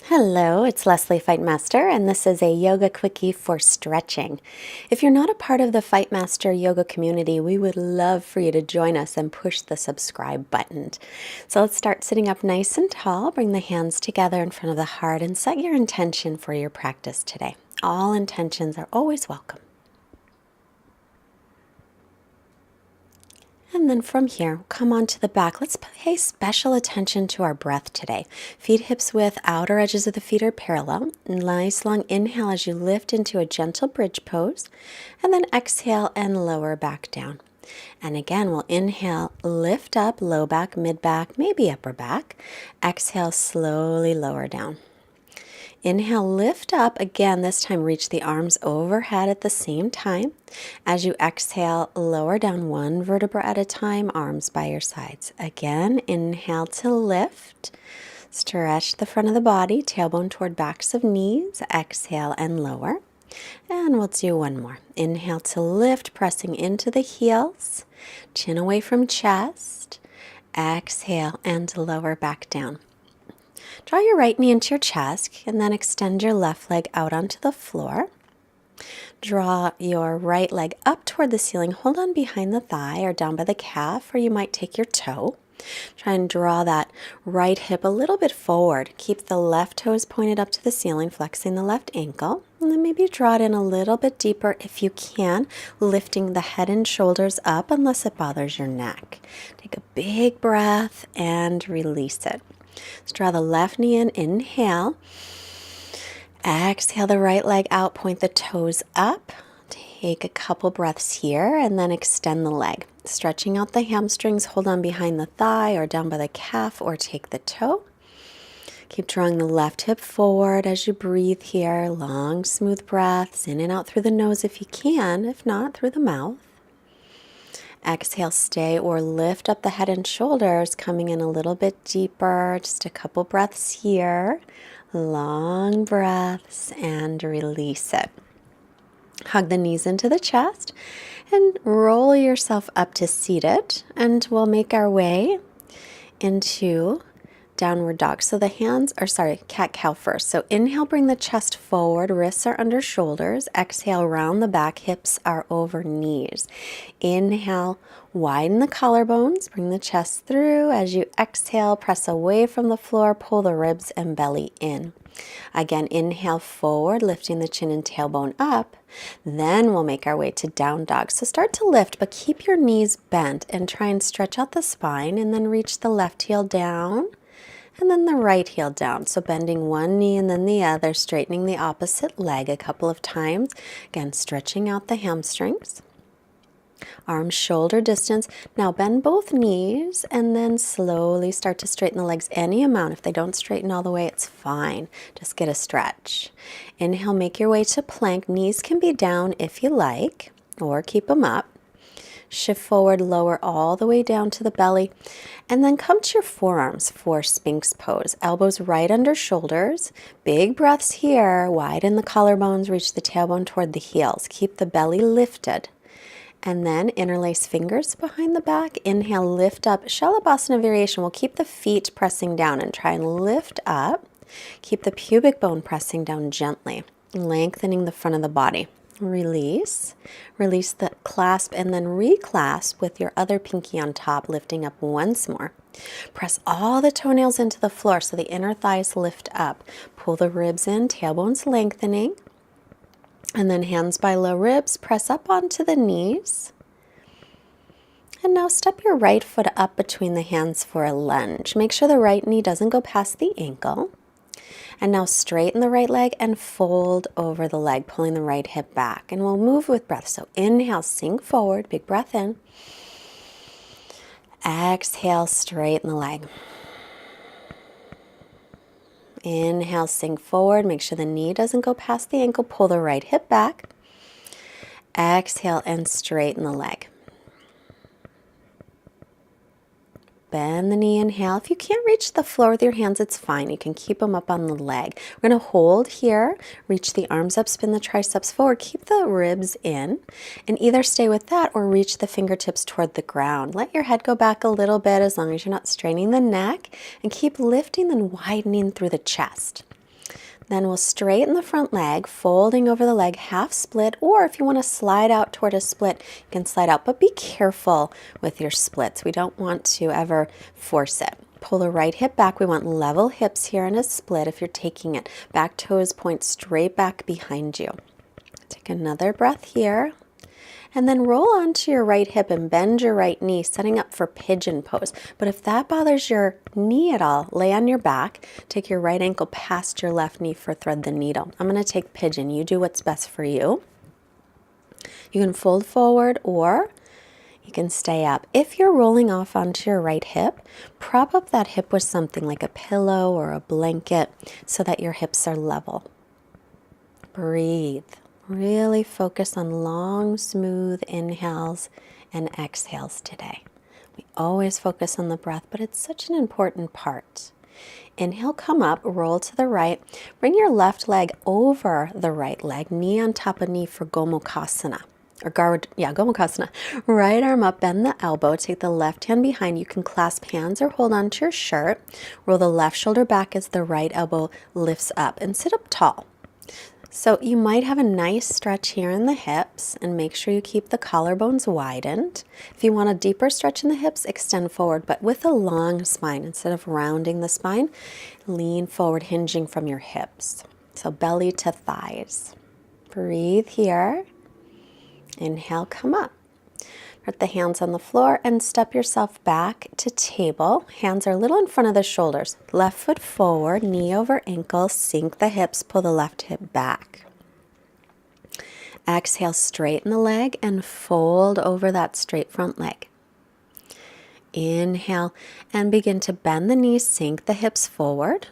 Hello, it's Leslie Fightmaster, and this is a yoga quickie for stretching. If you're not a part of the Fightmaster yoga community, we would love for you to join us and push the subscribe button. So let's start sitting up nice and tall. Bring the hands together in front of the heart and set your intention for your practice today. All intentions are always welcome. And then from here, come onto the back. Let's pay special attention to our breath today. Feet hips width, outer edges of the feet are parallel. Nice long inhale as you lift into a gentle bridge pose. And then exhale and lower back down. And again, we'll inhale, lift up, low back, mid back, maybe upper back. Exhale, slowly lower down. Inhale, lift up. Again, this time reach the arms overhead at the same time. As you exhale, lower down one vertebra at a time, arms by your sides. Again, inhale to lift. Stretch the front of the body, tailbone toward backs of knees. Exhale and lower. And we'll do one more. Inhale to lift, pressing into the heels. Chin away from chest. Exhale and lower back down. Draw your right knee into your chest and then extend your left leg out onto the floor. Draw your right leg up toward the ceiling. Hold on behind the thigh or down by the calf, or you might take your toe. Try and draw that right hip a little bit forward. Keep the left toes pointed up to the ceiling, flexing the left ankle. And then maybe draw it in a little bit deeper if you can, lifting the head and shoulders up unless it bothers your neck. Take a big breath and release it. Let's draw the left knee in, inhale. Exhale the right leg out, point the toes up. Take a couple breaths here and then extend the leg. Stretching out the hamstrings, hold on behind the thigh or down by the calf or take the toe. Keep drawing the left hip forward as you breathe here. Long, smooth breaths in and out through the nose if you can, if not through the mouth. Exhale, stay or lift up the head and shoulders, coming in a little bit deeper. Just a couple breaths here. Long breaths and release it. Hug the knees into the chest and roll yourself up to seated. And we'll make our way into downward dog. So the hands are, cat-cow first. So inhale, bring the chest forward, wrists are under shoulders. Exhale, round the back, hips are over knees. Inhale, widen the collarbones, bring the chest through. As you exhale, press away from the floor, pull the ribs and belly in. Again, inhale forward, lifting the chin and tailbone up. Then we'll make our way to down dog. So start to lift, but keep your knees bent and try and stretch out the spine and then reach the left heel down. And then the right heel down. So bending one knee and then the other, straightening the opposite leg a couple of times. Again, stretching out the hamstrings. Arms shoulder distance. Now bend both knees and then slowly start to straighten the legs any amount. If they don't straighten all the way, it's fine. Just get a stretch. Inhale, make your way to plank. Knees can be down if you like, or keep them up. Shift forward, lower all the way down to the belly, and then come to your forearms for Sphinx pose. Elbows right under shoulders. Big breaths here. Widen the collarbones, reach the tailbone toward the heels. Keep the belly lifted. And then interlace fingers behind the back. Inhale, lift up. Shalabhasana variation. We'll keep the feet pressing down and try and lift up. Keep the pubic bone pressing down gently, lengthening the front of the body. Release. Release the clasp and then reclasp with your other pinky on top, lifting up once more. Press all the toenails into the floor so the inner thighs lift up. Pull the ribs in, tailbones lengthening. And then hands by low ribs, press up onto the knees. And now step your right foot up between the hands for a lunge. Make sure the right knee doesn't go past the ankle. And now straighten the right leg and fold over the leg, pulling the right hip back. And we'll move with breath. So inhale, sink forward, big breath in. Exhale, straighten the leg. Inhale, sink forward. Make sure the knee doesn't go past the ankle. Pull the right hip back. Exhale and straighten the leg. Bend the knee, inhale. If you can't reach the floor with your hands, it's fine. You can keep them up on the leg. We're going to hold here, reach the arms up, spin the triceps forward, keep the ribs in, and either stay with that or reach the fingertips toward the ground. Let your head go back a little bit as long as you're not straining the neck, and keep lifting and widening through the chest. Then we'll straighten the front leg, folding over the leg, half split, or if you want to slide out toward a split, you can slide out, but be careful with your splits. We don't want to ever force it. Pull the right hip back. We want level hips here in a split if you're taking it. Back toes point straight back behind you. Take another breath here. And then roll onto your right hip and bend your right knee, setting up for pigeon pose. But if that bothers your knee at all, lay on your back, take your right ankle past your left knee for thread the needle. I'm going to take pigeon. You do what's best for you. You can fold forward or you can stay up. If you're rolling off onto your right hip, prop up that hip with something like a pillow or a blanket so that your hips are level. Breathe. Really focus on long, smooth inhales and exhales today. We always focus on the breath, but it's such an important part. Inhale, come up, roll to the right. Bring your left leg over the right leg, knee on top of knee for Gomukhasana. Gomukhasana. Right arm up, bend the elbow, take the left hand behind. You can clasp hands or hold onto your shirt. Roll the left shoulder back as the right elbow lifts up and sit up tall. So you might have a nice stretch here in the hips and make sure you keep the collarbones widened. If you want a deeper stretch in the hips, extend forward, but with a long spine. Instead of rounding the spine, lean forward, hinging from your hips. So belly to thighs. Breathe here. Inhale, come up. Put the hands on the floor and step yourself back to table. Hands are a little in front of the shoulders. Left foot forward, knee over ankle, sink the hips, pull the left hip back. Exhale, straighten the leg and fold over that straight front leg. Inhale and begin to bend the knees, sink the hips forward,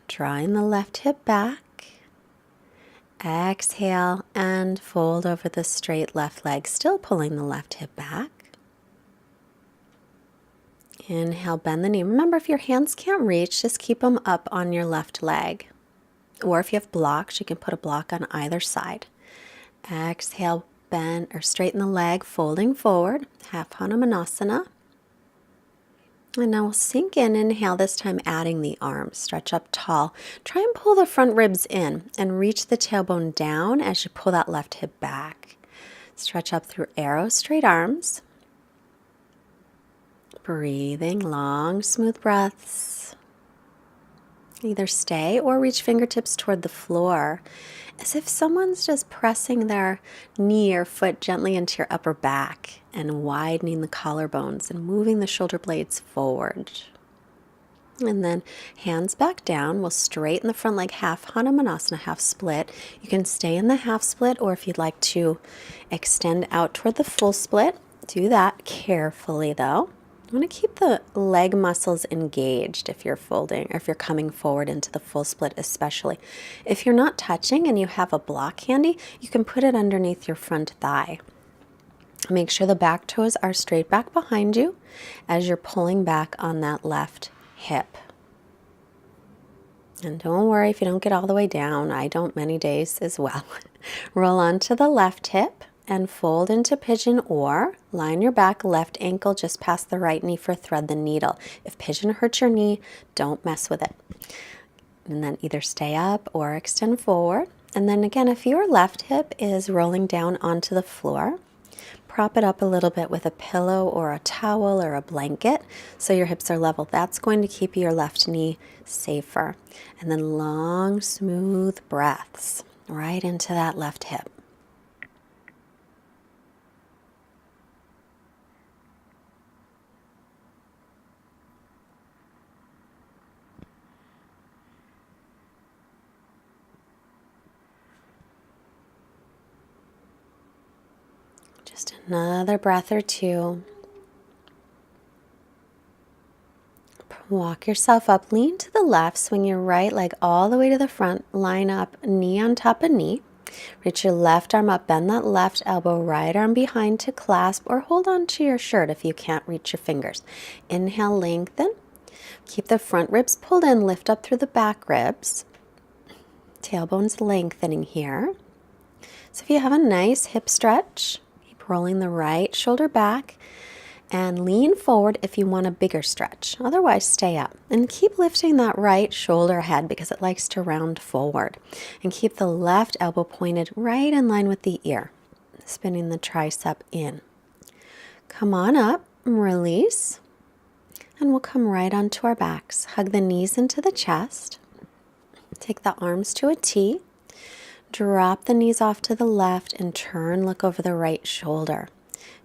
drawing the left hip back. Exhale and fold over the straight left leg, still pulling the left hip back. Inhale, bend the knee. Remember, if your hands can't reach, just keep them up on your left leg. Or if you have blocks, you can put a block on either side. Exhale, bend or straighten the leg, folding forward, half Hanumanasana. And now we'll sink in, inhale, this time adding the arms. Stretch up tall. Try and pull the front ribs in and reach the tailbone down as you pull that left hip back. Stretch up through arrow, straight arms. Breathing, long, smooth breaths. Either stay or reach fingertips toward the floor as if someone's just pressing their knee or foot gently into your upper back and widening the collarbones and moving the shoulder blades forward. And then hands back down. We'll straighten the front leg, half Hanumanasana, half split. You can stay in the half split, or if you'd like to extend out toward the full split, do that carefully though. You want to keep the leg muscles engaged if you're folding or if you're coming forward into the full split especially. If you're not touching and you have a block handy, you can put it underneath your front thigh. Make sure the back toes are straight back behind you as you're pulling back on that left hip. And don't worry if you don't get all the way down. I don't many days as well. Roll onto the left hip and fold into pigeon, or line your back, left ankle just past the right knee for thread the needle. If pigeon hurts your knee, don't mess with it. And then either stay up or extend forward. And then again, if your left hip is rolling down onto the floor, prop it up a little bit with a pillow or a towel or a blanket so your hips are level. That's going to keep your left knee safer. And then long, smooth breaths right into that left hip. Just another breath or two. Walk yourself up, lean to the left, swing your right leg all the way to the front, line up, knee on top of knee. Reach your left arm up, bend that left elbow, right arm behind to clasp, or hold on to your shirt if you can't reach your fingers. Inhale, lengthen. Keep the front ribs pulled in, lift up through the back ribs. Tailbone's lengthening here. So if you have a nice hip stretch, rolling the right shoulder back And lean forward if you want a bigger stretch. Otherwise, stay up. And keep lifting that right shoulder head because it likes to round forward. And keep the left elbow pointed right in line with the ear. Spinning the tricep in. Come on up, release. And we'll come right onto our backs. Hug the knees into the chest. Take the arms to a T. Drop the knees off to the left and turn, look over the right shoulder.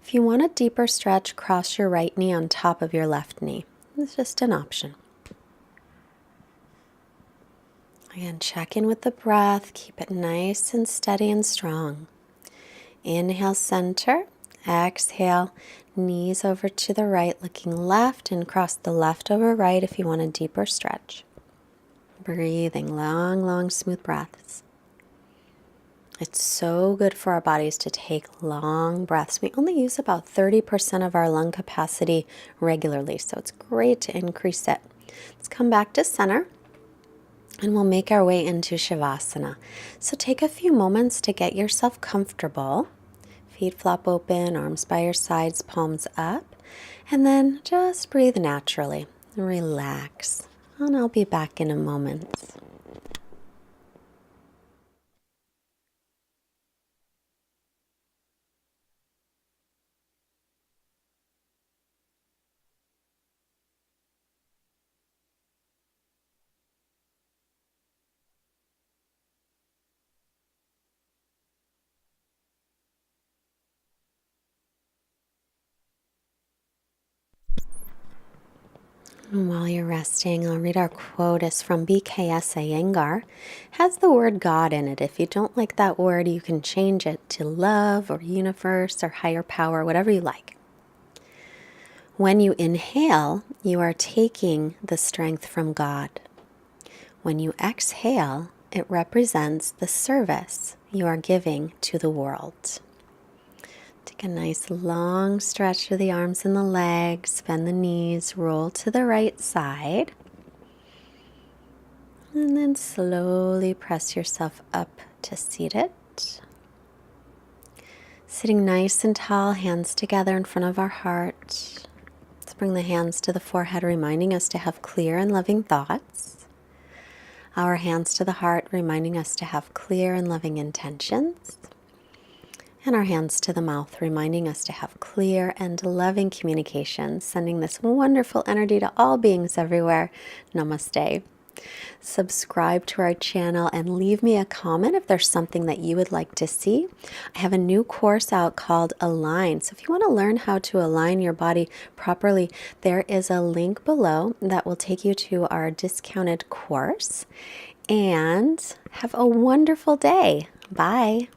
If you want a deeper stretch, cross your right knee on top of your left knee. It's just an option. Again, check in with the breath. Keep it nice and steady and strong. Inhale, center. Exhale, knees over to the right, looking left, and cross the left over right if you want a deeper stretch. Breathing long, long, smooth breaths. It's so good for our bodies to take long breaths. We only use about 30% of our lung capacity regularly, so it's great to increase it. Let's come back to center, and we'll make our way into Shavasana. So take a few moments to get yourself comfortable. Feet flop open, arms by your sides, palms up, and then just breathe naturally. Relax, and I'll be back in a moment. And while you're resting, I'll read our quote. It's from BKS Iyengar. It has the word God in it. If you don't like that word, you can change it to love or universe or higher power, whatever you like. When you inhale, you are taking the strength from God. When you exhale, it represents the service you are giving to the world. Take a nice long stretch of the arms and the legs, bend the knees, roll to the right side. And then slowly press yourself up to seated. Sitting nice and tall, hands together in front of our heart. Let's bring the hands to the forehead, reminding us to have clear and loving thoughts. Our hands to the heart, reminding us to have clear and loving intentions. And our hands to the mouth, reminding us to have clear and loving communication, sending this wonderful energy to all beings everywhere. Namaste. Subscribe to our channel and leave me a comment if there's something that you would like to see. I have a new course out called Align. So if you want to learn how to align your body properly, there is a link below that will take you to our discounted course. And have a wonderful day. Bye.